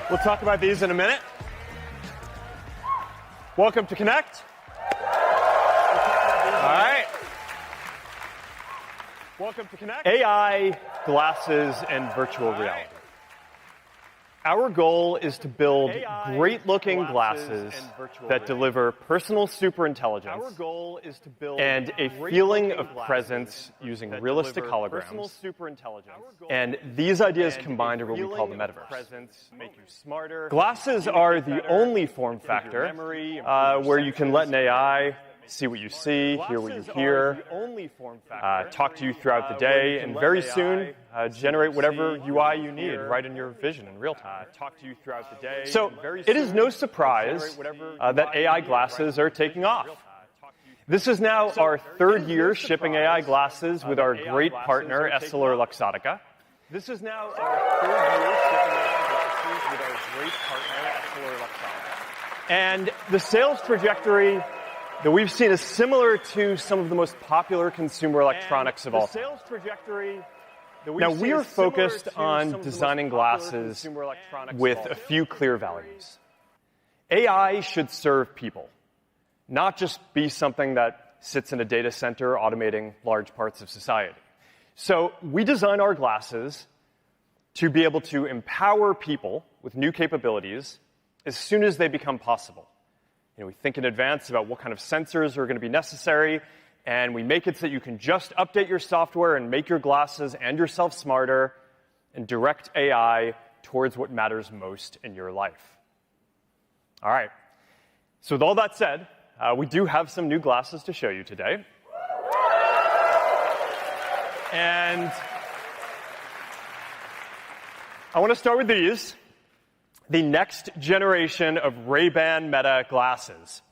We'll talk about these in a minute. Welcome to Connect. All right. Welcome to Connect. AI, glasses, and virtual reality. Our goal is to build great-looking glasses that deliver personal superintelligence and a feeling of presence using realistic holograms. And these ideas combined are what we call the metaverse. Glasses are the only form factor where you can let an AI see what you see, hear what you hear, talk to you throughout the day, and very soon generate whatever UI you need right in your vision in real time. So it is no surprise that AI glasses are taking off. This is now our third year shipping AI glasses with our great partner, EssilorLuxottica. And the sales trajectory that we've seen is similar to some of the most popular consumer electronics of all time. Now, we are focused on designing glasses with a few clear values. AI should serve people, not just be something that sits in a data center automating large parts of society. So we design our glasses to be able to empower people with new capabilities as soon as they become possible. We think in advance about what kind of sensors are going to be necessary, and we make it so that you can just update your software and make your glasses and yourself smarter and direct AI towards what matters most in your life. All right. So with all that said, we do have some new glasses to show you today. And I want to start with these. The next generation of Ray-Ban Meta glasses.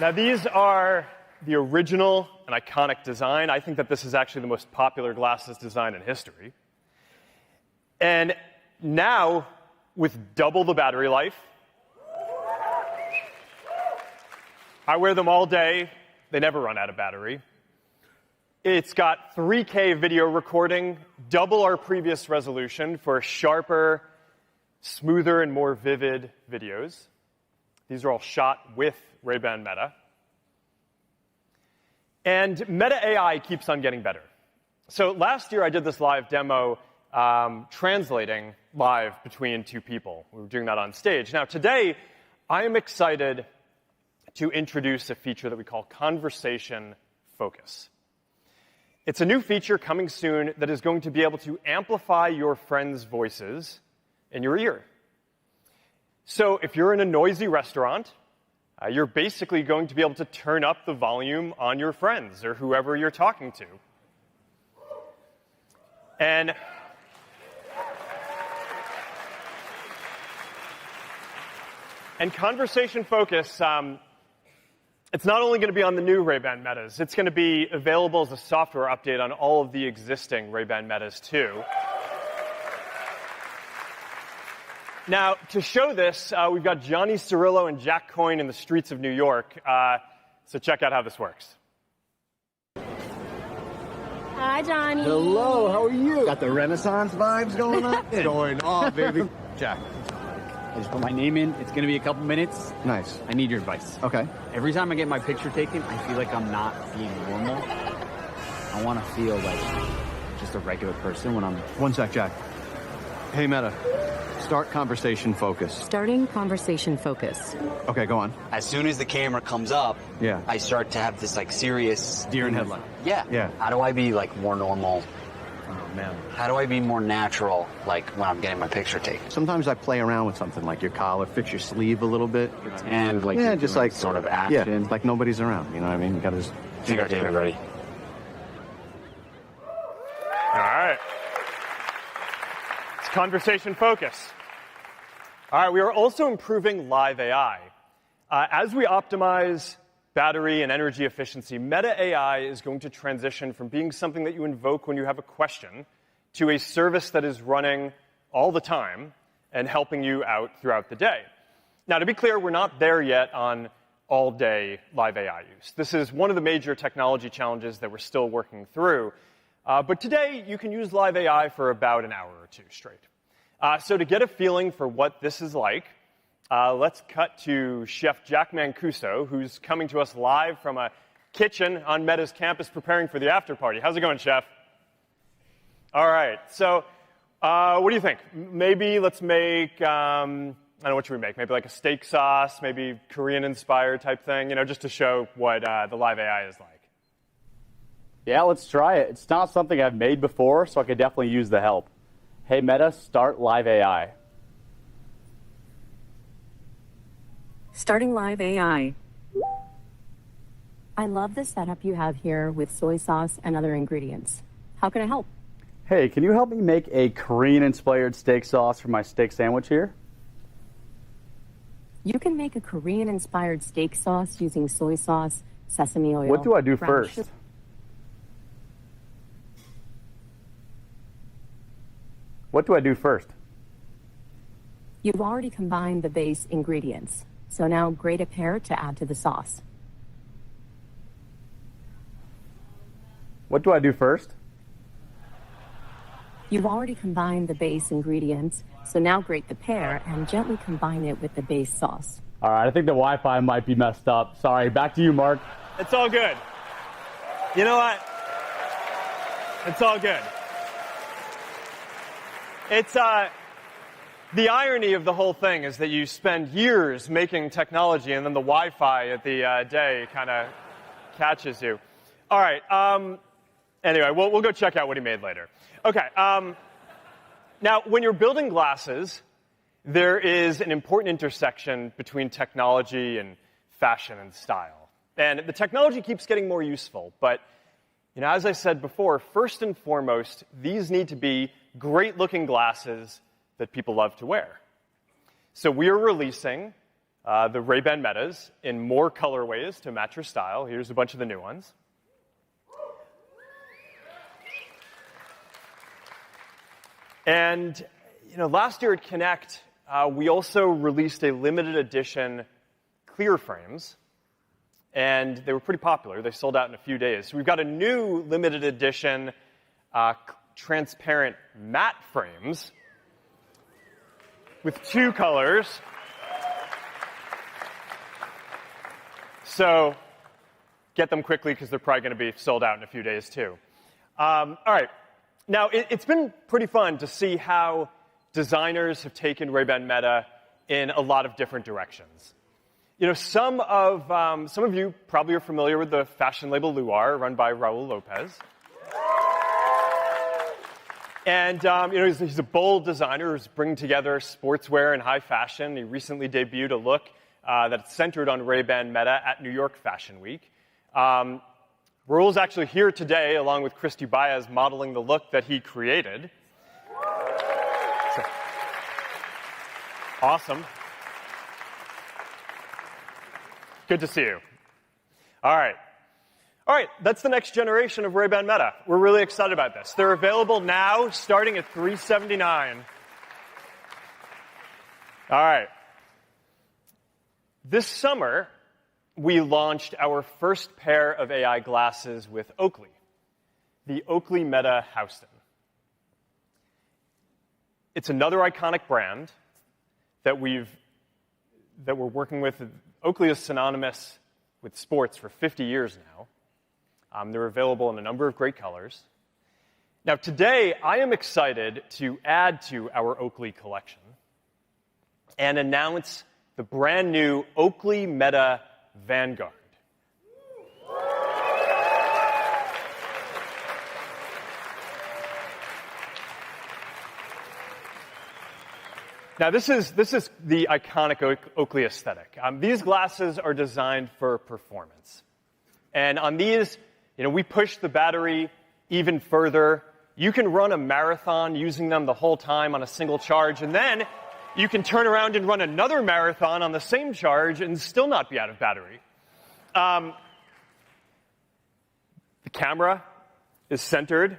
Now, these are the original and iconic design. I think that this is actually the most popular glasses design in history. And now, with double the battery life, I wear them all day. They never run out of battery. It's got 3K video recording, double our previous resolution for sharper, smoother, and more vivid videos. These are all shot with Ray-Ban Meta. And Meta AI keeps on getting better. So last year I did this live demo translating live between two people. We were doing that on stage. Now today I am excited to introduce a feature that we call Conversation Focus. It's a new feature coming soon that is going to be able to amplify your friends' voices in your ear. So if you're in a noisy restaurant, you're basically going to be able to turn up the volume on your friends or whoever you're talking to. And Conversation Focus, it's not only going to be on the new Ray-Ban Metas, it's going to be available as a software update on all of the existing Ray-Ban Metas, too. Now, to show this, we've got Johnny Cirillo and Jack Coyne in the streets of New York. So check out how this works. Hi, Johnny. Hello, how are you? Got the Renaissance vibes going on? It's going on, baby. Jack. I just put my name in. It's going to be a couple minutes. Nice. I need your advice. Okay. Every time I get my picture taken, I feel like I'm not being normal. I want to feel like just a regular person when I'm... One sec, Jack. Hey, Meta. Start Conversation Focus. Starting Conversation Focus. Okay, go on. As soon as the camera comes up, Yeah. I start to have this like serious Deer in headlight. Yeah. Yeah. How do I be like more normal? Oh, man. How do I be more natural like when I'm getting my picture taken? Sometimes I play around with something like your collar, fix your sleeve a little bit. And like Yeah, just like sort of Yeah, action. like nobody's around. You know what I mean? You got to. Finger David ready. All right. It's Conversation Focus. All right, we are also improving live AI. As we optimize battery and energy efficiency, Meta AI is going to transition from being something that you invoke when you have a question to a service that is running all the time and helping you out throughout the day. Now, to be clear, we're not there yet on all-day live AI use. This is one of the major technology challenges that we're still working through. But today, you can use Live AI for about an hour or two straight. So to get a feeling for what this is like, let's cut to Chef Jack Mancuso, who's coming to us live from a kitchen on Meta's campus preparing for the after party. How's it going, Chef? All right. So what do you think? Maybe let's make, I don't know, what should we make? Maybe like a steak sauce, maybe Korean-inspired type thing, just to show what the Live AI is like. Yeah, let's try it. It's not something I've made before, so I could definitely use the help. Hey, Meta, start Live AI. Starting Live AI. I love the setup you have here with soy sauce and other ingredients. How can I help? Hey, can you help me make a Korean-inspired steak sauce for my steak sandwich here? You can make a Korean-inspired steak sauce using soy sauce, sesame oil. What do I do brown first? sugar. What do I do first? You've already combined the base ingredients, so now grate a pear to add to the sauce. What do I do first? You've already combined the base ingredients, so now grate the pear and gently combine it with the base sauce. All right, I think the Wi-Fi might be messed up. Sorry, back to you, Mark. It's all good. You know what? It's all good. It's, the irony of the whole thing is that you spend years making technology and then the Wi-Fi at the day kind of catches you. All right. Anyway, we'll go check out what he made later. Okay. Now, when you're building glasses, there is an important intersection between technology and fashion and style. And the technology keeps getting more useful, but as I said before, first and foremost, these need to be great-looking glasses that people love to wear. So we are releasing the Ray-Ban Metas in more colorways to match your style. Here's a bunch of the new ones. And last year at Connect, we also released a limited edition clear frames. And they were pretty popular. They sold out in a few days. So we've got a new limited edition transparent matte frames with 2 colors. So get them quickly because they're probably going to be sold out in a few days too. All right. Now, it's been pretty fun to see how designers have taken Ray-Ban Meta in a lot of different directions. Some of you probably are familiar with the fashion label Luar, run by Raul Lopez. And, he's a bold designer who's bringing together sportswear and high fashion. He recently debuted a look that's centered on Ray-Ban Meta at New York Fashion Week. Raul's actually here today, along with Christy Baez, modeling the look that he created. So, awesome. Good to see you. All right, that's the next generation of Ray-Ban Meta. We're really excited about this. They're available now, starting at $379. All right. This summer, we launched our first pair of AI glasses with Oakley, the Oakley Meta Houston. It's another iconic brand that we're working with. Oakley is synonymous with sports for 50 years now. They're available in a number of great colors. Now, today, I am excited to add to our Oakley collection and announce the brand new Oakley Meta Vanguard. Now, this is the iconic Oakley aesthetic. These glasses are designed for performance. And on these, we push the battery even further. You can run a marathon using them the whole time on a single charge, and then you can turn around and run another marathon on the same charge and still not be out of battery. The camera is centered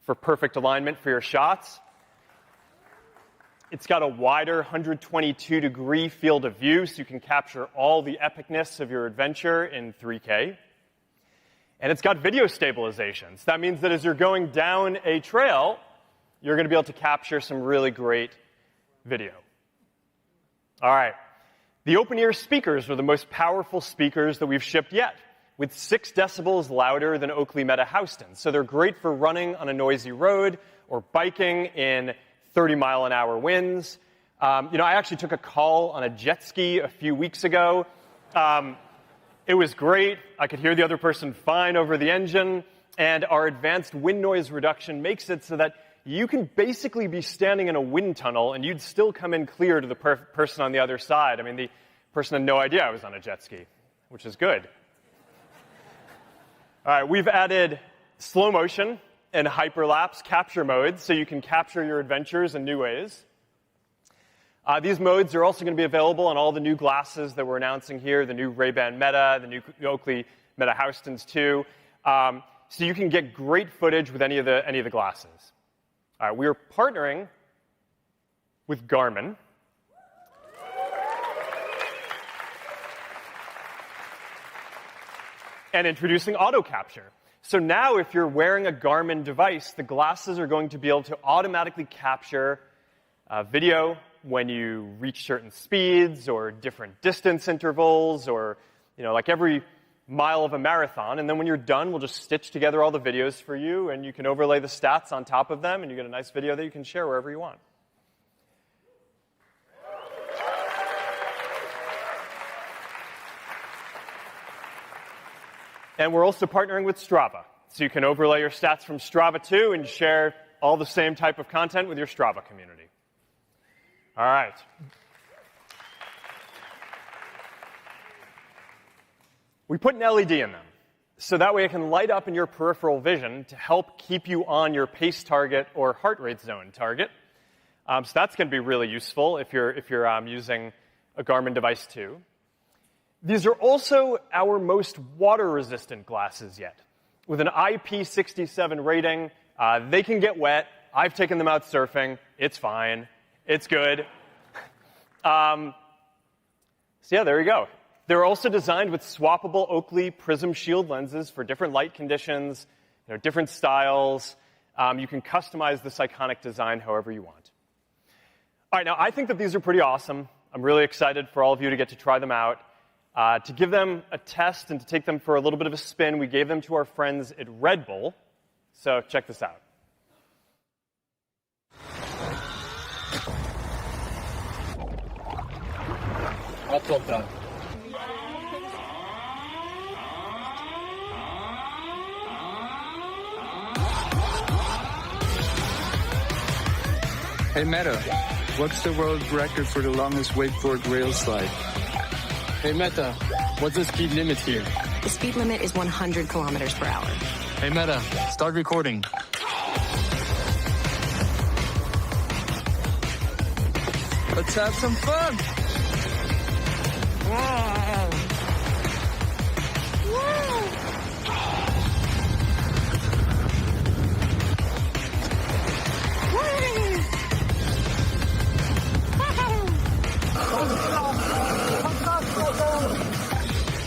for perfect alignment for your shots. It's got a wider 122-degree field of view, so you can capture all the epicness of your adventure in 3K. And it's got video stabilization. So that means that as you're going down a trail, you're going to be able to capture some really great video. All right. The open-ear speakers are the most powerful speakers that we've shipped yet, with 6 decibels louder than Oakley Meta Houston. So they're great for running on a noisy road or biking in 30-mile-an-hour winds. I actually took a call on a jet ski a few weeks ago. It was great. I could hear the other person fine over the engine, and our advanced wind noise reduction makes it so that you can basically be standing in a wind tunnel and you'd still come in clear to the person on the other side. I mean, the person had no idea I was on a jet ski, which is good. All right, we've added slow motion and hyperlapse capture modes so you can capture your adventures in new ways. These modes are also going to be available on all the new glasses that we're announcing here, the new Ray-Ban Meta, the new Oakley Meta Houstons too. So you can get great footage with any of the glasses. All right, we are partnering with Garmin. And introducing auto capture. So now if you're wearing a Garmin device, the glasses are going to be able to automatically capture video when you reach certain speeds or different distance intervals or, like every mile of a marathon. And then when you're done, we'll just stitch together all the videos for you, and you can overlay the stats on top of them, and you get a nice video that you can share wherever you want. And we're also partnering with Strava. So you can overlay your stats from Strava too and share all the same type of content with your Strava community. All right. We put an LED in them, so that way it can light up in your peripheral vision to help keep you on your pace target or heart rate zone target. So that's going to be really useful if you're using a Garmin device too. These are also our most water-resistant glasses yet. With an IP67 rating, they can get wet. I've taken them out surfing. It's fine. It's good. So yeah, there you go. They're also designed with swappable Oakley Prism Shield lenses for different light conditions, different styles. You can customize this iconic design however you want. All right, now I think that these are pretty awesome. I'm really excited for all of you to get to try them out. To give them a test and to take them for a little bit of a spin, we gave them to our friends at Red Bull. So check this out. Hey Meta, what's the world record for the longest wakeboard rail slide? Hey Meta, what's the speed limit here? The speed limit is 100 kilometers per hour. Hey Meta, start recording. Let's have some fun! Wow.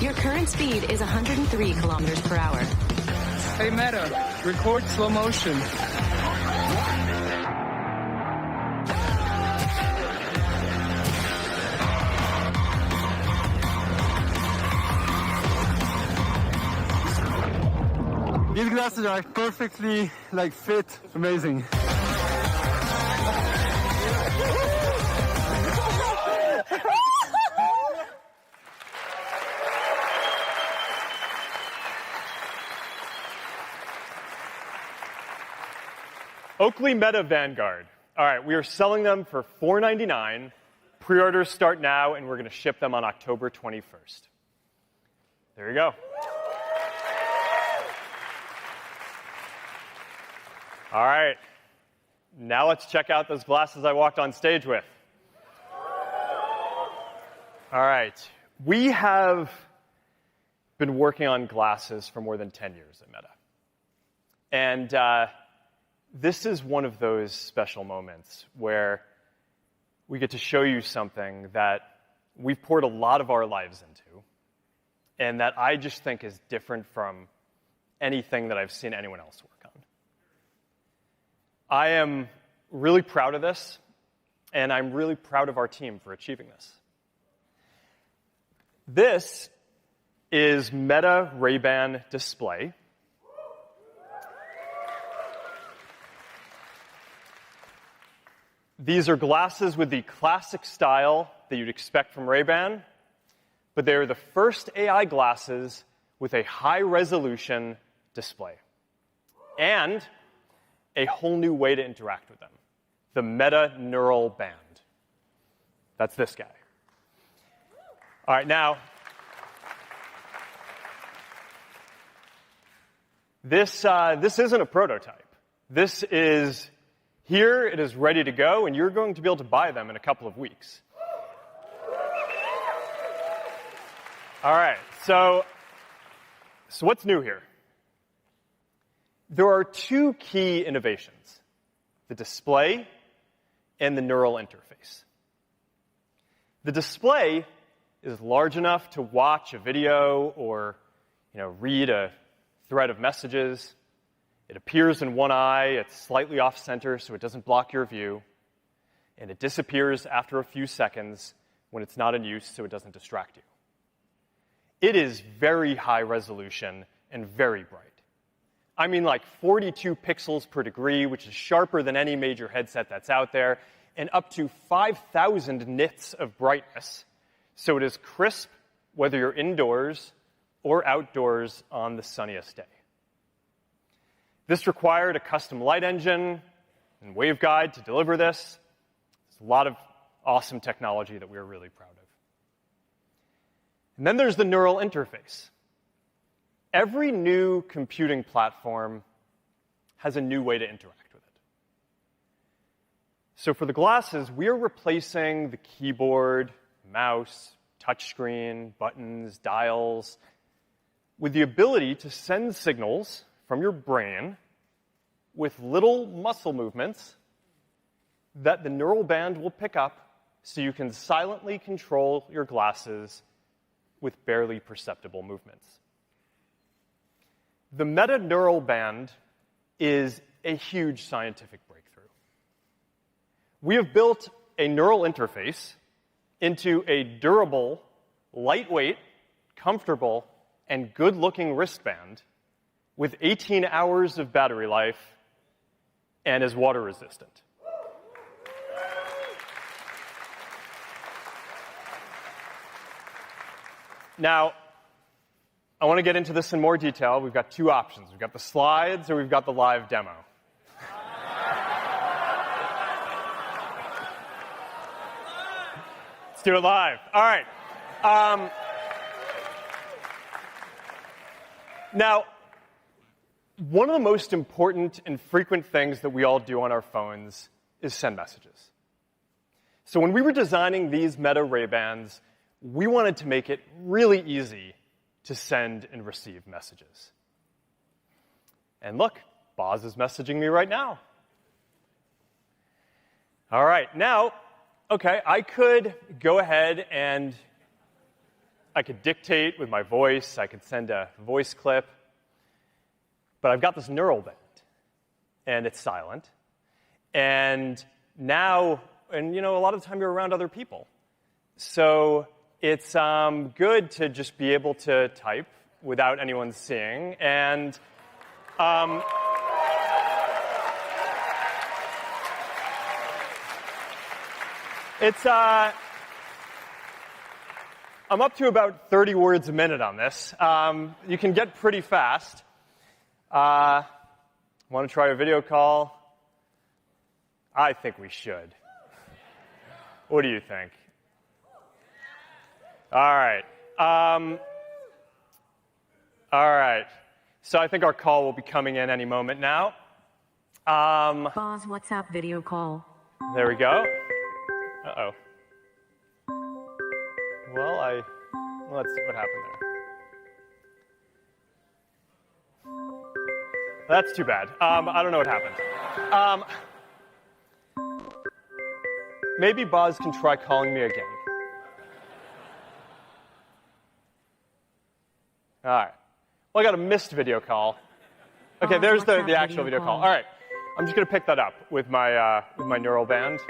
Your current speed is 103 kilometers per hour. Hey Meta, record slow motion. These glasses are perfectly fit. Amazing. Oakley Meta Vanguard. All right, we are selling them for $499. Pre-orders start now, and we're going to ship them on October 21st. There you go. All right. Now let's check out those glasses I walked on stage with. All right. We have been working on glasses for more than 10 years at Meta. And this is one of those special moments where we get to show you something that we've poured a lot of our lives into and that I just think is different from anything that I've seen anyone else work on. I am really proud of this, and I'm really proud of our team for achieving this. This is Meta Ray-Ban Display. These are glasses with the classic style that you'd expect from Ray-Ban, but they're the first AI glasses with a high-resolution display and a whole new way to interact with them, the Meta Neural Band. That's this guy. All right, now, this isn't a prototype. This is here, it is ready to go, and you're going to be able to buy them in a couple of weeks. All right, so what's new here? There are two key innovations, the display and the neural interface. The display is large enough to watch a video or, read a thread of messages. It appears in one eye, it's slightly off-center so it doesn't block your view, and it disappears after a few seconds when it's not in use so it doesn't distract you. It is very high resolution and very bright. I mean like 42 pixels per degree, which is sharper than any major headset that's out there, and up to 5,000 nits of brightness, so it is crisp whether you're indoors or outdoors on the sunniest day. This required a custom light engine and waveguide to deliver this. It's a lot of awesome technology that we're really proud of. And then there's the neural interface. Every new computing platform has a new way to interact with it. So for the glasses, we're replacing the keyboard, mouse, touchscreen, buttons, dials, with the ability to send signals from your brain with little muscle movements that the neural band will pick up so you can silently control your glasses with barely perceptible movements. The Meta Neural Band is a huge scientific breakthrough. We have built a neural interface into a durable, lightweight, comfortable, and good-looking wristband with 18 hours of battery life and is water resistant. Now, I want to get into this in more detail. We've got two options. We've got the slides or we've got the live demo. Let's do it live. All right. Now, one of the most important and frequent things that we all do on our phones is send messages. So when we were designing these Meta Ray-Bans, we wanted to make it really easy to send and receive messages. And look, Boz is messaging me right now. All right, now, okay, I could go ahead and I could dictate with my voice, I could send a voice clip, but I've got this neural band, and it's silent. And now, and a lot of the time you're around other people. So it's good to just be able to type without anyone seeing. And it's I'm up to about 30 words a minute on this. You can get pretty fast. Want to try a video call? I think we should. What do you think? All right. All right. So I think our call will be coming in any moment now. Boz WhatsApp video call. There we go. Uh-oh. Well, let's see what happened there. That's too bad. I don't know what happened. Maybe Boz can try calling me again. All right. Well, I got a missed video call. Okay, there's the actual video call. All right, I'm just going to pick that up with my neural band.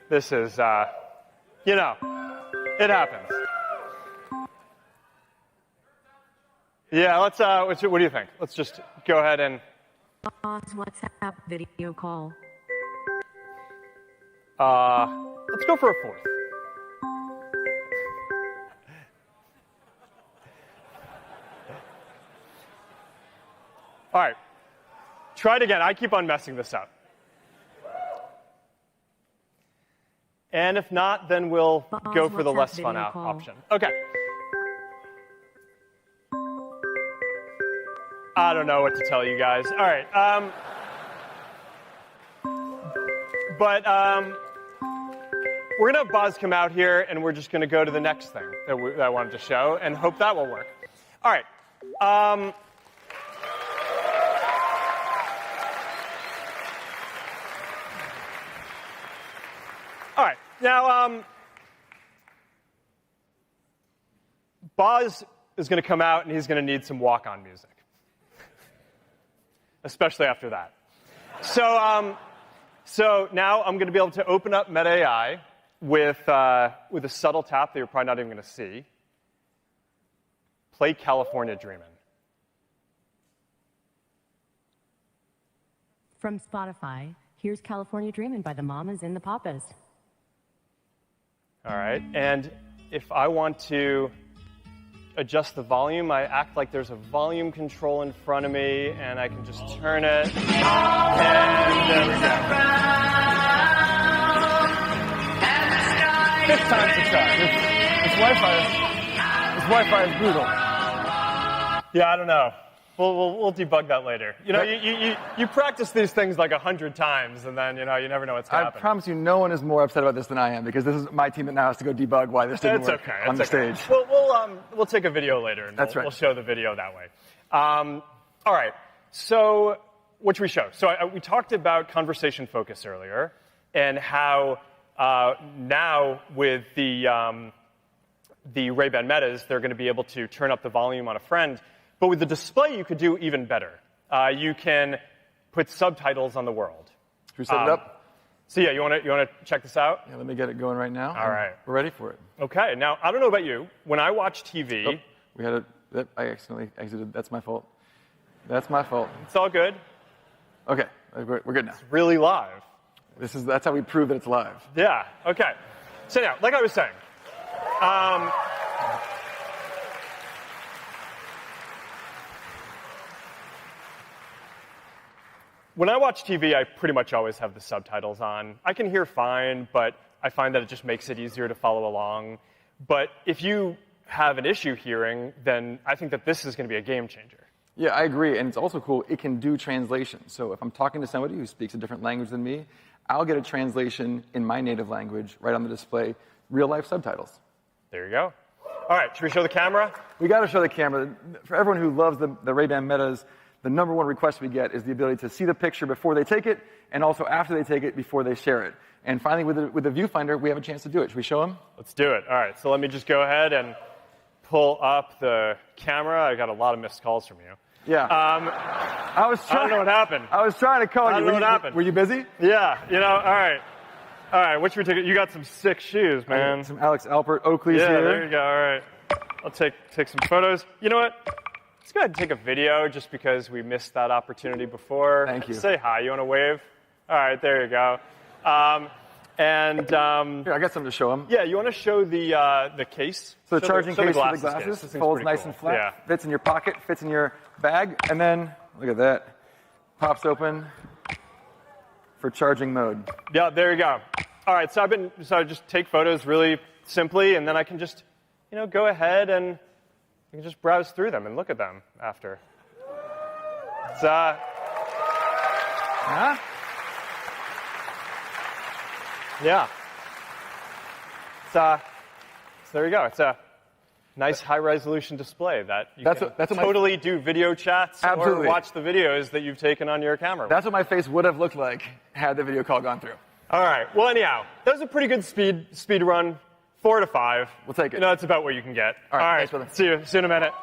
This is, you know, it happens. Yeah, let's, what do you think? Let's just go ahead and... WhatsApp video call. Let's go for a fourth. All right, try it again. I keep on messing this up. And if not, then we'll go for the less fun option. Okay. I don't know what to tell you guys. All right. We're going to have Boz come out here, and we're just going to go to the next thing that I wanted to show and hope that will work. All right. All right. Now, Boz is going to come out, and he's going to need some walk-on music, especially after that. So now I'm going to be able to open up Meta AI with a subtle tap that you're probably not even going to see. Play California Dreamin'. From Spotify, here's California Dreamin' by the Mamas and the Papas. All right, and if I want to adjust the volume, I act like there's a volume control in front of me, and I can just turn it, and there we go. Fifth time's the charm. This Wi-Fi is brutal. Yeah, I don't know. We'll debug that later. You know, you practice these things like 100 times, and then, you know, you never know what's going to happen. I promise you no one is more upset about this than I am, because this is my team that now has to go debug why this didn't work on the stage. We'll take a video later, and we'll show the video that way. All right. So what should we show? So we talked about conversation focus earlier, and how now with the Ray-Ban Metas, they're going to be able to turn up the volume on a friend. But with the display, you could do even better. You can put subtitles on the world. Should we set it up? So yeah, you want to check this out? Yeah, let me get it going right now. All right. We're ready for it. Okay. Now, I don't know about you. When I watch TV... I accidentally exited. That's my fault. That's my fault. It's all good. Okay. We're good now. It's really live. That's how we prove that it's live. Yeah. Okay. So now, like I was saying... when I watch TV, I pretty much always have the subtitles on. I can hear fine, but I find that it just makes it easier to follow along. But if you have an issue hearing, then I think that this is going to be a game changer. Yeah, I agree. And it's also cool, it can do translation. So if I'm talking to somebody who speaks a different language than me, I'll get a translation in my native language right on the display, real-life subtitles. There you go. All right, should we show the camera? We got to show the camera. For everyone who loves the Ray-Ban Metas, the number one request we get is the ability to see the picture before they take it, and also after they take it, before they share it. And finally, with the viewfinder, we have a chance to do it. Should we show them? Let's do it. All right, so let me just go ahead and pull up the camera. I got a lot of missed calls from you. Yeah. I don't know what happened. I was trying to call you. I don't know what happened. Were you busy? Yeah, you know, all right. All right, what should we take? You got some sick shoes, man. Some Alex Alpert Oakley's here. Yeah, there you go. All right. I'll take some photos. You know what? Let's go ahead and take a video just because we missed that opportunity before. Thank you. Say hi. You want to wave? All right, there you go. Here, I got something to show them. Yeah, you want to show the case? So the charging case for the glasses folds nice and flat, yeah. Fits in your pocket, fits in your bag, and then, look at that, pops open for charging mode. Yeah, there you go. All right, so I just take photos really simply, and then I can just, you know, go ahead and you can just browse through them and look at them after. It's, yeah. So there you go. It's a nice high-resolution display that you can totally do video chats or watch the videos that you've taken on your camera. That's what my face would have looked like had the video call gone through. All right. Well, anyhow, that was a pretty good speed run. 4 to 5. We'll take it. You know, that's about what you can get. All right. Thanks, brother. See you in a minute.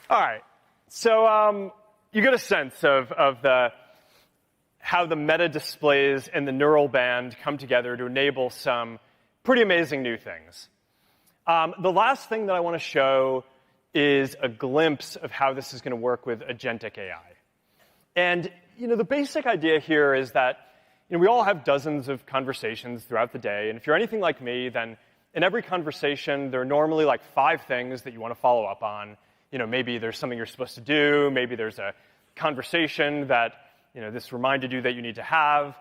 All right. So you get a sense of how the meta displays and the neural band come together to enable some pretty amazing new things. The last thing that I want to show is a glimpse of how this is going to work with agentic AI. And, the basic idea here is that, we all have dozens of conversations throughout the day. And if you're anything like me, then in every conversation, there are normally like 5 things that you want to follow up on. Maybe there's something you're supposed to do. Maybe there's a conversation that, this reminded you that you need to have.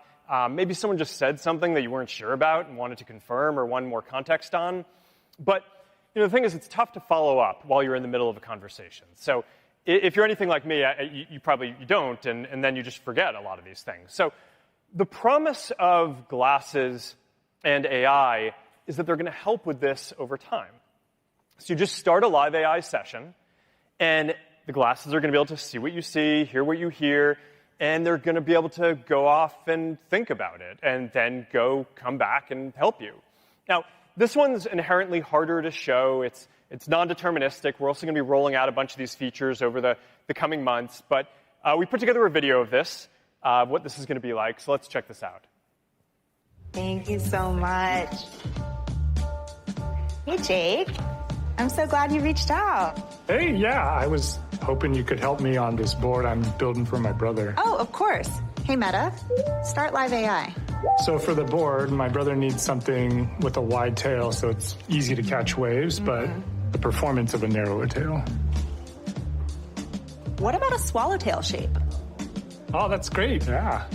Maybe someone just said something that you weren't sure about and wanted to confirm or wanted more context on. But, the thing is, it's tough to follow up while you're in the middle of a conversation. So if you're anything like me, you probably don't, and then you just forget a lot of these things. So the promise of glasses and AI is that they're going to help with this over time. So you just start a live AI session, and the glasses are going to be able to see what you see, hear what you hear, and they're going to be able to go off and think about it, and then come back and help you. Now, this one's inherently harder to show. It's non-deterministic. We're also going to be rolling out a bunch of these features over the coming months, but we put together a video of this, what this is going to be like, so let's check this out. Thank you so much. Hey, Jake. I'm so glad you reached out. Hey, yeah, I was hoping you could help me on this board I'm building for my brother. Oh, of course. Hey, Meta, start live AI. So for the board, my brother needs something with a wide tail so it's easy to catch waves, but the performance of a narrower tail. What about a swallowtail shape? Oh, that's great, yeah.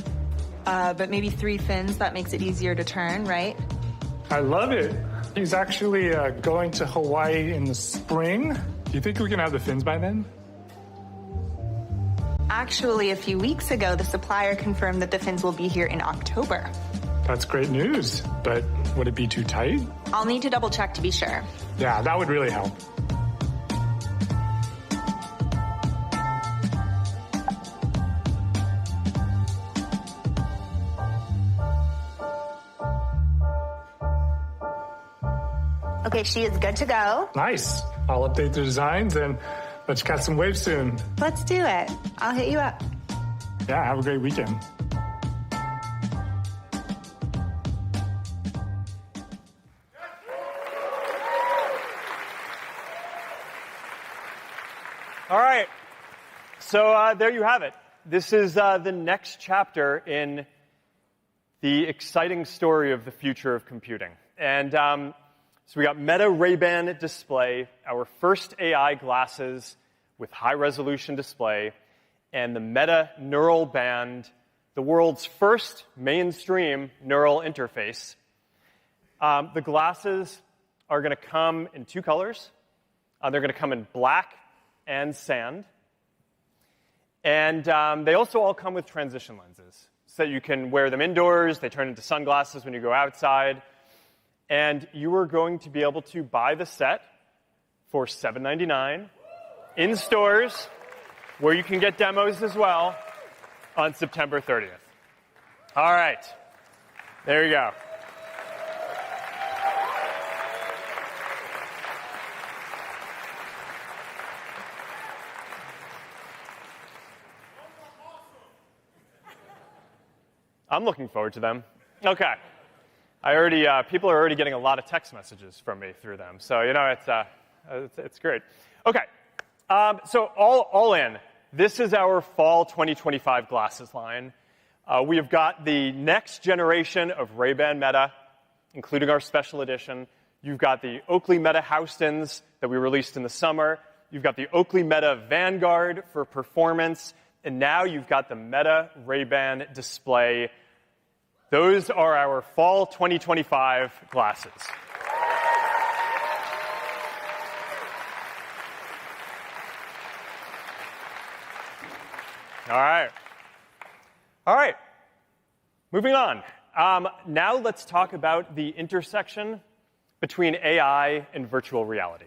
But maybe 3 fins, that makes it easier to turn, right? I love it. He's actually going to Hawaii in the spring. Do you think we can have the fins by then? Actually, a few weeks ago, the supplier confirmed that the fins will be here in October. That's great news, but would it be too tight? I'll need to double check to be sure. Yeah, that would really help. Okay, she is good to go. Nice. I'll update the designs and let's catch some waves soon. Let's do it. I'll hit you up. Yeah, have a great weekend. All right. So there you have it. This is the next chapter in the exciting story of the future of computing. And so we got Meta Ray-Ban display, our first AI glasses with high-resolution display, and the Meta Neural Band, the world's first mainstream neural interface. The glasses are going to come in 2 colors. They're going to come in black and sand. And they also all come with transition lenses, so that you can wear them indoors. They turn into sunglasses when you go outside. And you are going to be able to buy the set for $7.99 in stores, where you can get demos as well, on September 30th. All right. There you go. I'm looking forward to them. Okay. People are already getting a lot of text messages from me through them. So, it's great. Okay. So all in, this is our fall 2025 glasses line. We have got the next generation of Ray-Ban Meta, including our special edition. You've got the Oakley Meta Houstons that we released in the summer. You've got the Oakley Meta Vanguard for performance. And now you've got the Meta Ray-Ban display. Those are our fall 2025 glasses. All right. Moving on. Now let's talk about the intersection between AI and virtual reality.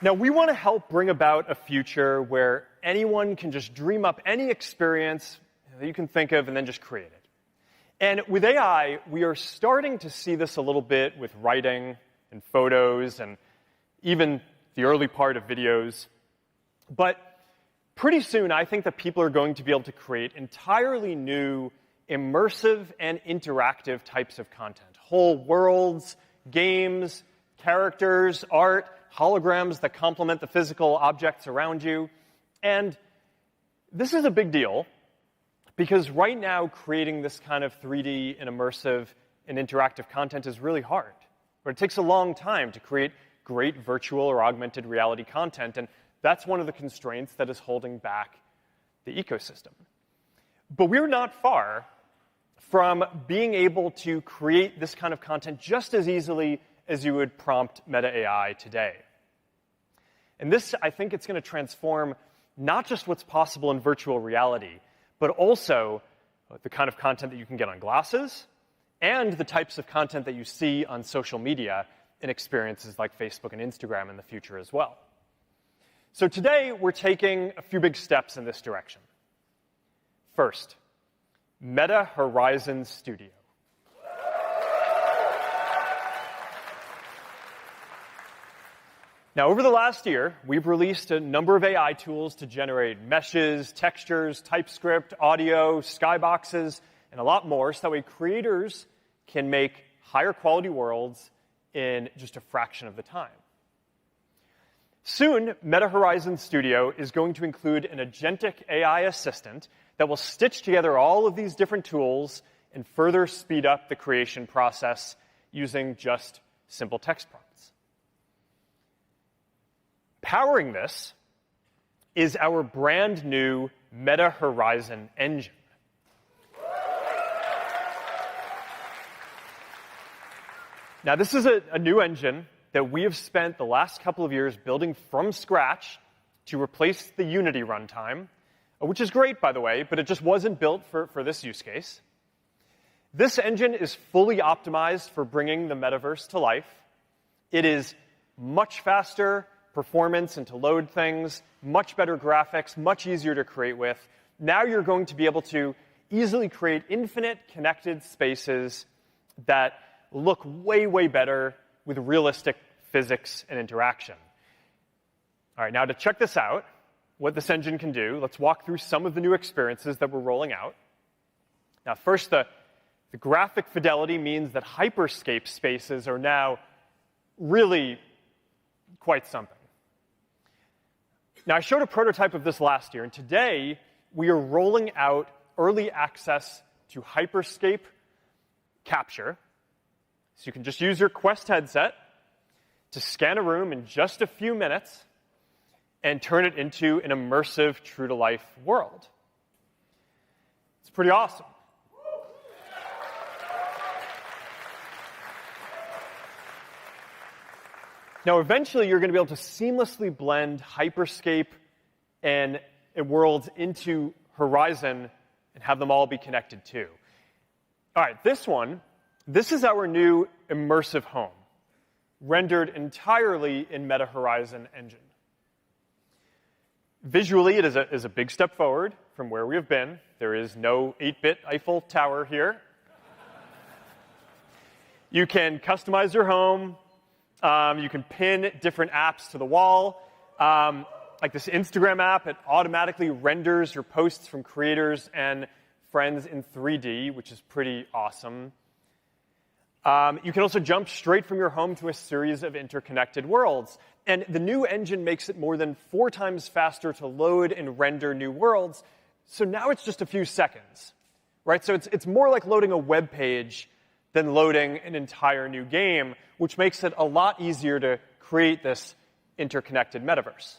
Now, we want to help bring about a future where anyone can just dream up any experience that you can think of and then just create it. And with AI, we are starting to see this a little bit with writing and photos and even the early part of videos. But pretty soon, I think that people are going to be able to create entirely new, immersive and interactive types of content. Whole worlds, games, characters, art, holograms that complement the physical objects around you. And this is a big deal because right now creating this kind of 3D and immersive and interactive content is really hard. But it takes a long time to create great virtual or augmented reality content, and that's one of the constraints that is holding back the ecosystem. But we're not far from being able to create this kind of content just as easily as you would prompt Meta AI today. And this, I think, it's going to transform not just what's possible in virtual reality, but also the kind of content that you can get on glasses and the types of content that you see on social media in experiences like Facebook and Instagram in the future as well. So today, we're taking a few big steps in this direction. First, Meta Horizon Studio. Now, over the last year, we've released a number of AI tools to generate meshes, textures, TypeScript, audio, skyboxes, and a lot more, so that way creators can make higher quality worlds in just a fraction of the time. Soon, Meta Horizon Studio is going to include an agentic AI assistant that will stitch together all of these different tools and further speed up the creation process using just simple text prompts. Powering this is our brand new Meta Horizon engine. Now, this is a new engine that we have spent the last couple of years building from scratch to replace the Unity runtime, which is great, by the way, but it just wasn't built for this use case. This engine is fully optimized for bringing the metaverse to life. It is much faster performance and to load things, much better graphics, much easier to create with. Now you're going to be able to easily create infinite connected spaces that look way, way better with realistic physics and interaction. All right, now to check this out, what this engine can do, let's walk through some of the new experiences that we're rolling out. Now, first, the graphic fidelity means that hyperscape spaces are now really quite something. Now, I showed a prototype of this last year, and today we are rolling out early access to hyperscape capture. So you can just use your Quest headset to scan a room in just a few minutes and turn it into an immersive, true-to-life world. It's pretty awesome. Now, eventually, you're going to be able to seamlessly blend hyperscape and worlds into Horizon and have them all be connected too. All right, this is our new immersive home, rendered entirely in Meta Horizon engine. Visually, it is a big step forward from where we have been. There is no 8-bit Eiffel Tower here. You can customize your home. You can pin different apps to the wall. Like this Instagram app, it automatically renders your posts from creators and friends in 3D, which is pretty awesome. You can also jump straight from your home to a series of interconnected worlds. And the new engine makes it more than 4 times faster to load and render new worlds. So now it's just a few seconds, right? So it's more like loading a web page than loading an entire new game, which makes it a lot easier to create this interconnected metaverse.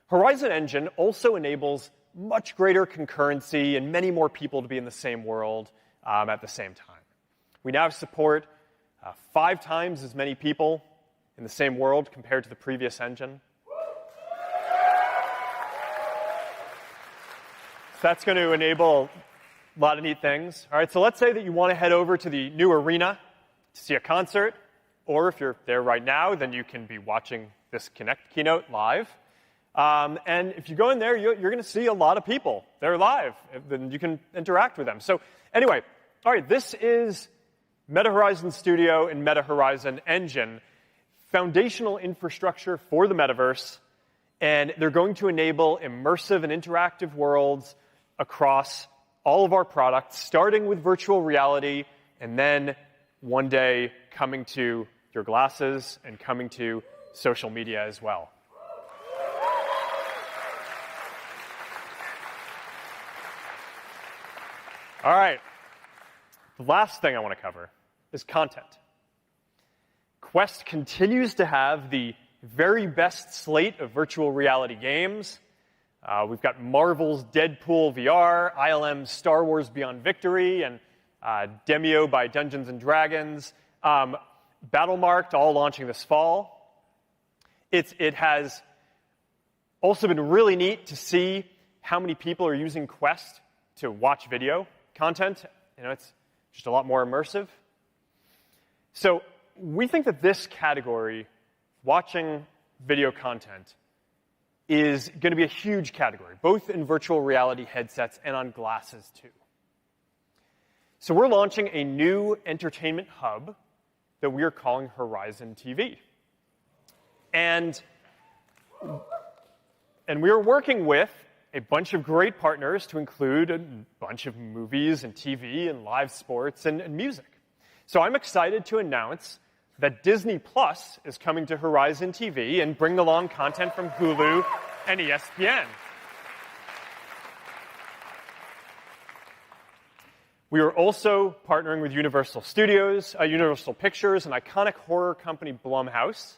Horizon Engine also enables much greater concurrency and many more people to be in the same world at the same time. We now support 5 times as many people in the same world compared to the previous engine. So that's going to enable a lot of neat things. All right, so let's say that you want to head over to the new arena to see a concert, or if you're there right now, then you can be watching this Connect keynote live. And if you go in there, you're going to see a lot of people. They're live, and you can interact with them. So anyway, all right, this is Meta Horizon Studio and Meta Horizon Engine, foundational infrastructure for the metaverse, and they're going to enable immersive and interactive worlds across all of our products, starting with virtual reality, and then one day coming to your glasses and coming to social media as well. All right. The last thing I want to cover is content. Quest continues to have the very best slate of virtual reality games. We've got Marvel's Deadpool VR, ILM's Star Wars Beyond Victory, and Demio by Dungeons & Dragons. Battlemarked, all launching this fall. It has also been really neat to see how many people are using Quest to watch video content. It's just a lot more immersive. So we think that this category, watching video content, is going to be a huge category, both in virtual reality headsets and on glasses, too. So we're launching a new entertainment hub that we are calling Horizon TV. And we are working with a bunch of great partners to include a bunch of movies and TV and live sports and music. So I'm excited to announce that Disney Plus is coming to Horizon TV and bring along content from Hulu and ESPN. We are also partnering with Universal Pictures, an iconic horror company, Blumhouse.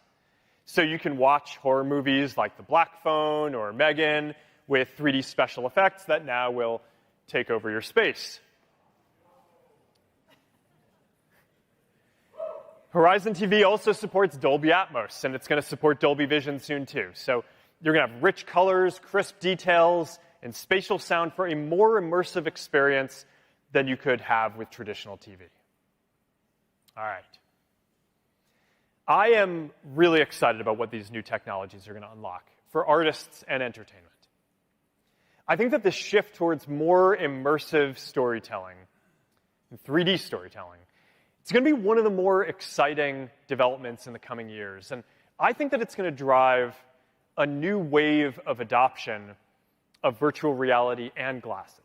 So you can watch horror movies like The Black Phone or Megan with 3D special effects that now will take over your space. Horizon TV also supports Dolby Atmos, and it's going to support Dolby Vision soon, too. So you're going to have rich colors, crisp details, and spatial sound for a more immersive experience than you could have with traditional TV. All right. I am really excited about what these new technologies are going to unlock for artists and entertainment. I think that the shift towards more immersive storytelling, and 3D storytelling, it's going to be one of the more exciting developments in the coming years. And I think that it's going to drive a new wave of adoption of virtual reality and glasses.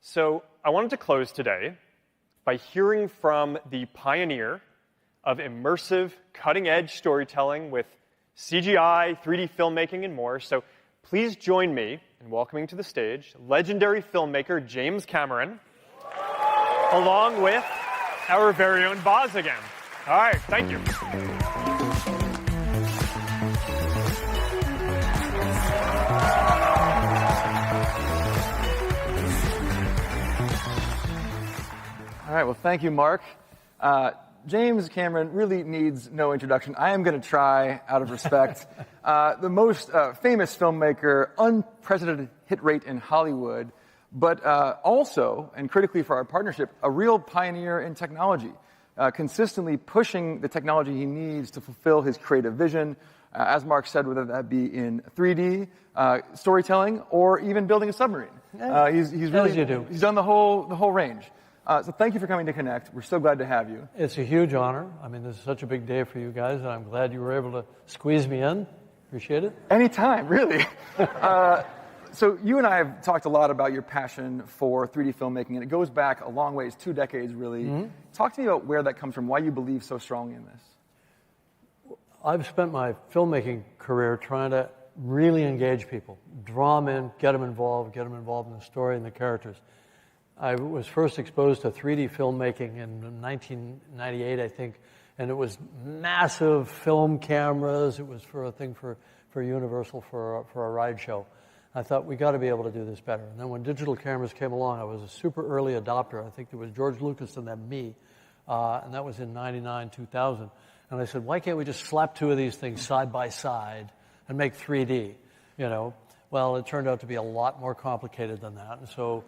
So I wanted to close today by hearing from the pioneer of immersive, cutting-edge storytelling with CGI, 3D filmmaking, and more. So please join me in welcoming to the stage legendary filmmaker James Cameron, along with our very own Boz again. All right, thank you. All right, well, thank you, Mark. James Cameron really needs no introduction. I am going to try, out of respect. The most famous filmmaker, unprecedented hit rate in Hollywood, but also, and critically for our partnership, a real pioneer in technology, consistently pushing the technology he needs to fulfill his creative vision, as Mark said, whether that be in 3D, storytelling, or even building a submarine. He's done the whole range. So thank you for coming to Connect. We're so glad to have you. It's a huge honor. I mean, this is such a big day for you guys, and I'm glad you were able to squeeze me in. Appreciate it. Anytime, really. So you and I have talked a lot about your passion for 3D filmmaking, and it goes back a long ways, 2 decades, really. Mm-hmm. Talk to me about where that comes from, why you believe so strongly in this. I've spent my filmmaking career trying to really engage people, draw them in, get them involved in the story and the characters. I was first exposed to 3D filmmaking in 1998, I think, and it was massive film cameras. It was for a thing for Universal for a ride show. I thought, we got to be able to do this better. And then when digital cameras came along, I was a super early adopter. I think there was George Lucas and then me, and that was in 99, 2000. And I said, why can't we just slap 2 of these things side by side and make 3D, you know? Well, it turned out to be a lot more complicated than that. And so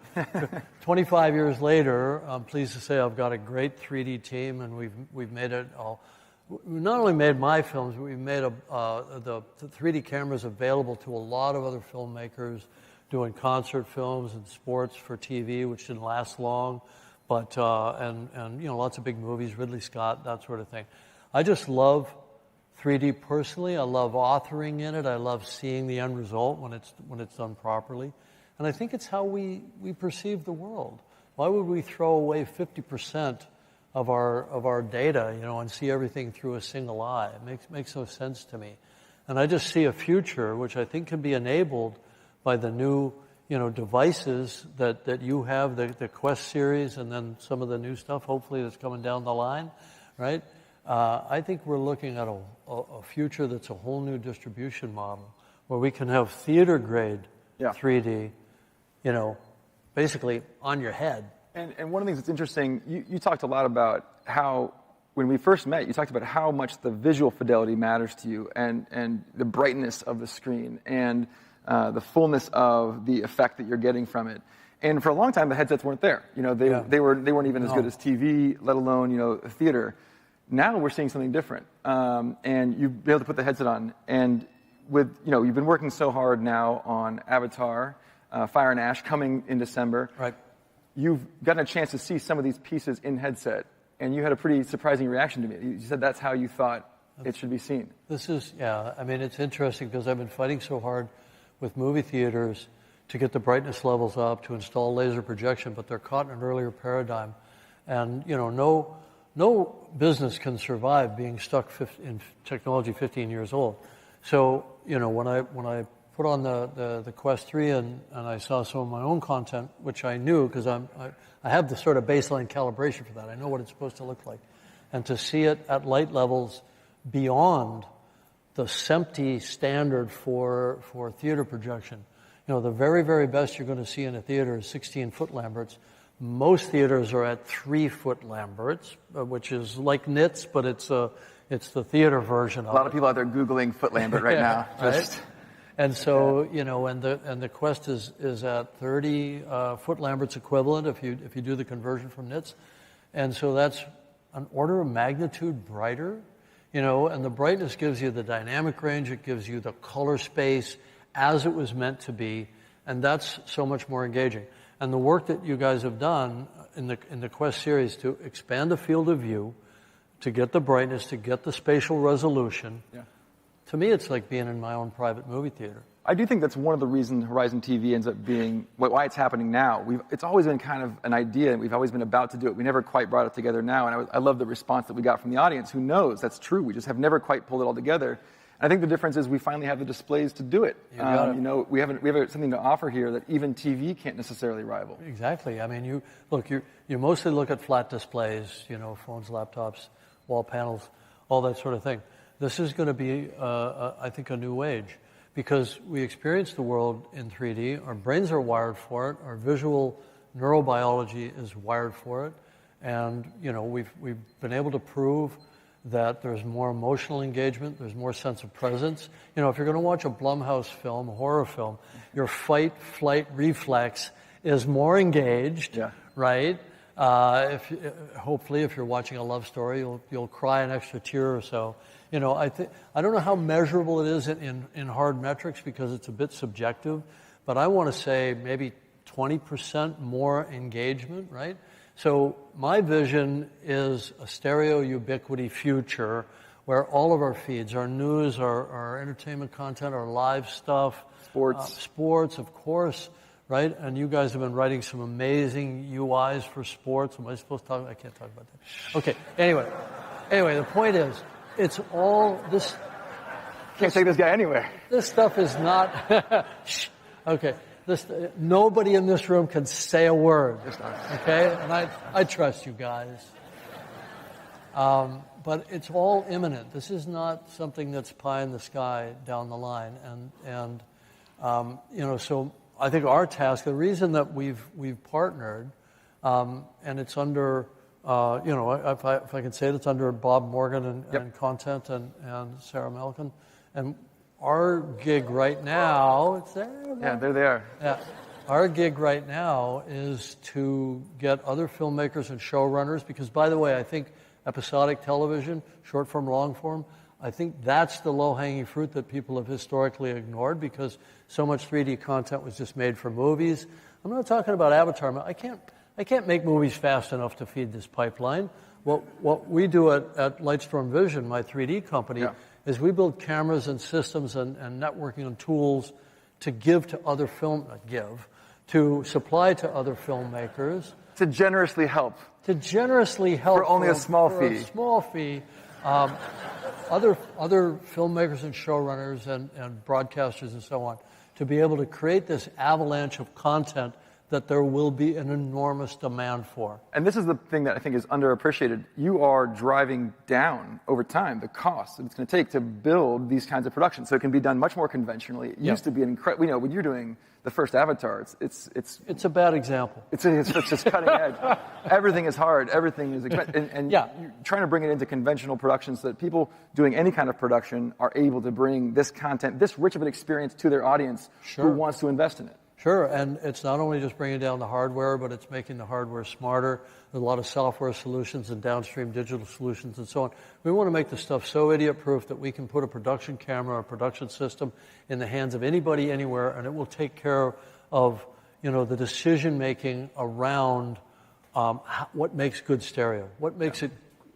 25 years later, I'm pleased to say I've got a great 3D team, and we've made it all. We not only made my films, but we've made the 3D cameras available to a lot of other filmmakers doing concert films and sports for TV, which didn't last long. But and lots of big movies, Ridley Scott, that sort of thing. I just love 3D personally. I love authoring in it. I love seeing the end result when it's done properly. And I think it's how we perceive the world. Why would we throw away 50% of our data, and see everything through a single eye? It makes no sense to me. And I just see a future which I think can be enabled by the new, devices that you have, the Quest series, and then some of the new stuff, hopefully, that's coming down the line, right? I think we're looking at a future that's a whole new distribution model where we can have theater-grade 3D, basically on your head. And one of the things that's interesting, you talked a lot about how, when we first met, you talked about how much the visual fidelity matters to you and the brightness of the screen and the fullness of the effect that you're getting from it. And for a long time, the headsets weren't there. They weren't even as good as TV, let alone, theater. Now we're seeing something different. And you've been able to put the headset on. And you've been working so hard now on Avatar, Fire and Ash coming in December. Right. You've gotten a chance to see some of these pieces in headset, and you had a pretty surprising reaction to me. You said that's how you thought it should be seen. It's interesting because I've been fighting so hard with movie theaters to get the brightness levels up, to install laser projection, but they're caught in an earlier paradigm. And, no business can survive being stuck in technology 15 years old. So, when I put on the Quest 3 and I saw some of my own content, which I knew because I have the sort of baseline calibration for that. I know what it's supposed to look like. And to see it at light levels beyond the SEMTI standard for theater projection. The very, very best you're going to see in a theater is 16-foot Lamberts. Most theaters are at 3-foot Lamberts, which is like nits, but it's the theater version of it. A lot of people out there Googling foot Lambert right now. Right? And so, and the Quest is at 30 foot Lambert's equivalent if you do the conversion from nits. And so that's an order of magnitude brighter, and the brightness gives you the dynamic range, it gives you the color space as it was meant to be, and that's so much more engaging. And the work that you guys have done in the Quest series to expand the field of view, to get the brightness, to get the spatial resolution, to me it's like being in my own private movie theater. I do think that's one of the reasons Horizon TV ends up being why it's happening now. It's always been kind of an idea, and we've always been about to do it. We never quite brought it together now, and I love the response that we got from the audience. Who knows? That's true. We just have never quite pulled it all together. And I think the difference is we finally have the displays to do it. We have something to offer here that even TV can't necessarily rival. Exactly. I mean, you mostly look at flat displays, phones, laptops, wall panels, all that sort of thing. This is going to be, I think, a new age because we experience the world in 3D. Our brains are wired for it. Our visual neurobiology is wired for it. And, we've been able to prove that there's more emotional engagement, there's more sense of presence. If you're going to watch a Blumhouse film, a horror film, your fight-flight reflex is more engaged, right? Hopefully, if you're watching a love story, you'll cry an extra tear or so. I don't know how measurable it is in hard metrics because it's a bit subjective, but I want to say maybe 20% more engagement, right? So my vision is a stereo ubiquity future where all of our feeds, our news, our entertainment content, our live stuff, sports, of course, right? And you guys have been writing some amazing UIs for sports. Am I supposed to talk? I can't talk about that. Okay. Anyway, the point is, it's all this. Can't take this guy anywhere. This stuff is not. Okay. Nobody in this room can say a word, okay? And I trust you guys. But it's all imminent. This is not something that's pie in the sky down the line. And so I think our task, the reason that we've partnered, and it's under, if I can say it, it's under Bob Morgan and Content and Sarah Melkin. And our gig right now, it's there. Yeah, there they are. Yeah. Our gig right now is to get other filmmakers and showrunners, because, by the way, I think episodic television, short form, long form, I think that's the low-hanging fruit that people have historically ignored because so much 3D content was just made for movies. I'm not talking about Avatar. I can't I can't make movies fast enough to feed this pipeline. What we do at Lightstorm Vision, my 3D company, is we build cameras and systems and networking and tools to give to other to supply to other filmmakers. To generously help. To generously help. For only a small for fee. A small fee. Other filmmakers and showrunners and broadcasters and so on, to be able to create this avalanche of content that there will be an enormous demand for. And this is the thing that I think is underappreciated. You are driving down, over time, the cost that it's going to take to build these kinds of productions. So it can be done much more conventionally. It used to be an incredible, when you're doing the first Avatar, it's a bad example. It's just cutting edge. Everything is hard. Everything is expensive. And you're trying to bring it into conventional productions so that people doing any kind of production are able to bring this content, this rich of an experience to their audience who wants to invest in it. Sure, and it's not only just bringing down the hardware, but it's making the hardware smarter. There's a lot of software solutions and downstream digital solutions and so on. We want to make the stuff so idiot-proof that we can put a production camera or production system in the hands of anybody, anywhere, and it will take care of, the decision-making around what makes good stereo, what makes it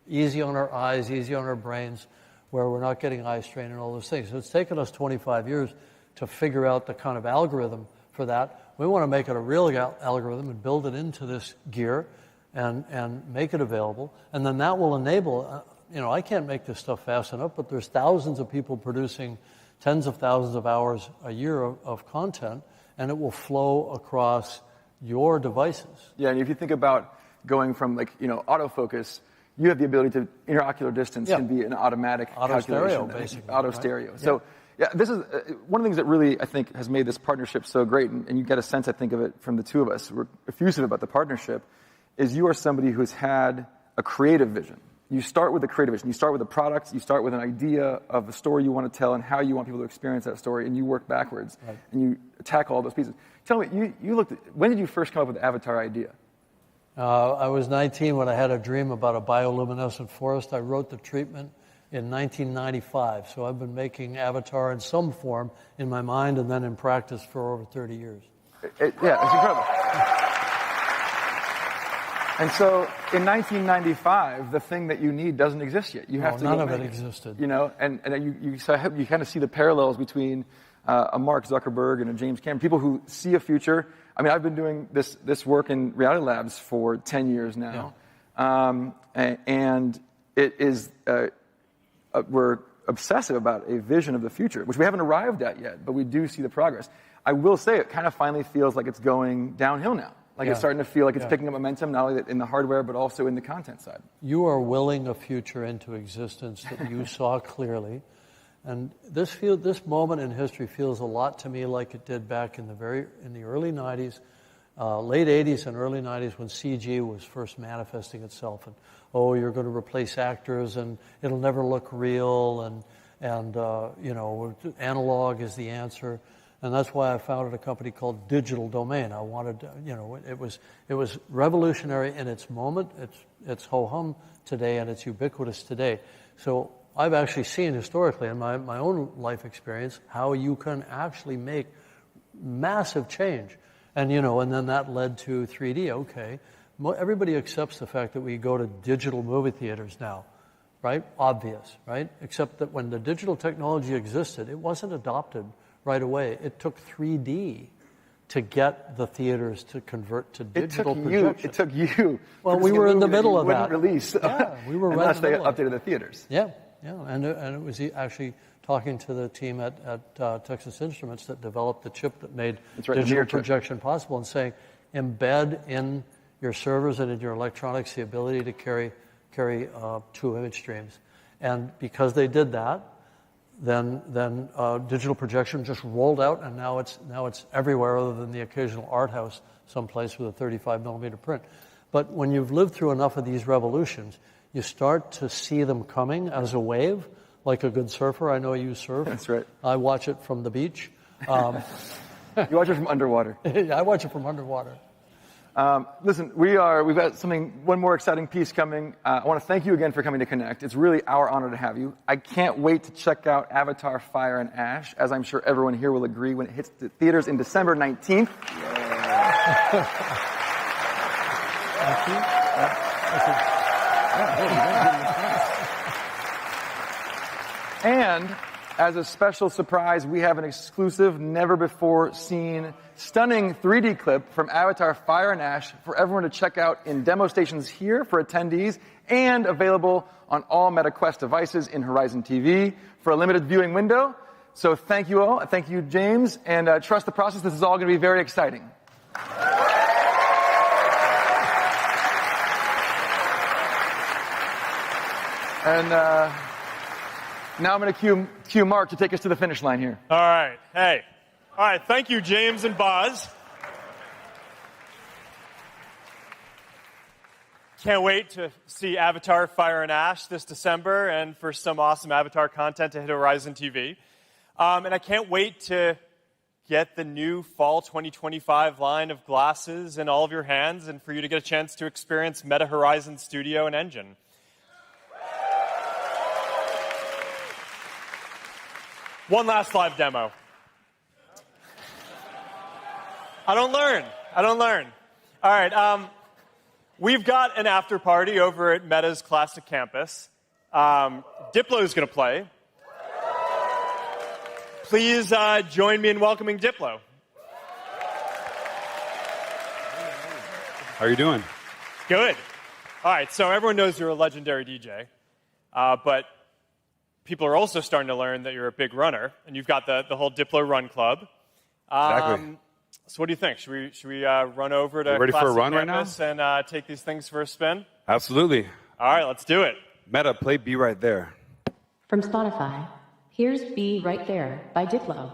easy on our eyes, easy on our brains, where we're not getting eye strain and all those things. So it's taken us 25 years to figure out the kind of algorithm for that. We want to make it a real algorithm and build it into this gear and make it available. And then that will enable, I can't make this stuff fast enough, but there's thousands of people producing tens of thousands of hours a year of content, and it will flow across your devices. Yeah, and if you think about going from autofocus, you have the ability to, interocular distance can be an automatic auto calculation. Stereo, basically. Auto stereo. So, this is one of the things that really, I think, has made this partnership so great, and you get a sense, I think, of it from the two of us. We're effusive about the partnership, is you are somebody who's had a creative vision. You start with a creative vision. You start with a product. You start with an idea of the story you want to tell and how you want people to experience that story, and you work backwards, and you attack all those pieces. Tell me, when did you first come up with the Avatar idea? I was 19 when I had a dream about a bioluminescent forest. I wrote the treatment in 1995, so I've been making Avatar in some form in my mind and then in practice for over 30 years. It's incredible. And so in 1995, the thing that you need doesn't exist yet. You have to none of it existed. And you kind of see the parallels between a Mark Zuckerberg and a James Cameron, people who see a future. I mean, I've been doing this work in Reality Labs for 10 years now, and it is. We're obsessive about a vision of the future, which we haven't arrived at yet, but we do see the progress. I will say it kind of finally feels like it's going downhill now. It's starting to feel like it's picking up momentum, not only in the hardware, but also in the content side. You are willing a future into existence that you saw clearly. And this moment in history feels a lot to me like it did back in the early 90s, late 80s and early 90s when CG was first manifesting itself. And, you're going to replace actors and it'll never look real and analog is the answer. And that's why I founded a company called Digital Domain. I wanted, it was revolutionary in its moment. It's ho-hum today and it's ubiquitous today. So I've actually seen historically in my own life experience how you can actually make massive change. And, and then that led to 3D. Okay. Everybody accepts the fact that we go to digital movie theaters now, right? Obvious, right? Except that when the digital technology existed, it wasn't adopted right away. It took 3D to get the theaters to convert to digital projection. It took you. Well, we were in the middle of that. Release. Yeah, we were right in the middle. Unless they updated the theaters. Yeah, and it was actually talking to the team at Texas Instruments that developed the chip that made digital projection possible, and saying, embed in your servers and in your electronics the ability to carry two image streams. And because they did that, then digital projection just rolled out, and now it's everywhere other than the occasional art house someplace with a 35 millimeter print. But when you've lived through enough of these revolutions, you start to see them coming as a wave, like a good surfer. I know you surf. That's right. I watch it from the beach. You watch it from underwater. Yeah, I watch it from underwater. Listen, we've got one more exciting piece coming. I want to thank you again for coming to Connect. It's really our honor to have you. I can't wait to check out Avatar Fire and Ash, as I'm sure everyone here will agree, when it hits the theaters in December 19th. And as a special surprise, we have an exclusive, never-before-seen, stunning 3D clip from Avatar Fire and Ash for everyone to check out in demo stations here for attendees and available on all Meta Quest devices in Horizon TV for a limited viewing window. So thank you all. Thank you, James. And trust the process. This is all going to be very exciting. And now I'm going to cue Mark to take us to the finish line here. All right. Hey. All right. Thank you, James and Boz. Can't wait to see Avatar Fire and Ash this December and for some awesome Avatar content to hit Horizon TV. And I can't wait to get the new fall 2025 line of glasses in all of your hands and for you to get a chance to experience Meta Horizon Studio and Engine. One last live demo. I don't learn. All right. We've got an after party over at Meta's Classic Campus. Diplo is going to play. Please join me in welcoming Diplo. How are you doing? Good. All right. So everyone knows you're a legendary DJ, but people are also starting to learn that you're a big runner, and you've got the whole Diplo Run Club. Exactly. So what do you think? Should we run over to ready Classic for a run Campus right now? And take these things for a spin? Absolutely. All right, let's do it. Meta, play Be Right There. From Spotify, here's Be Right There by Diplo.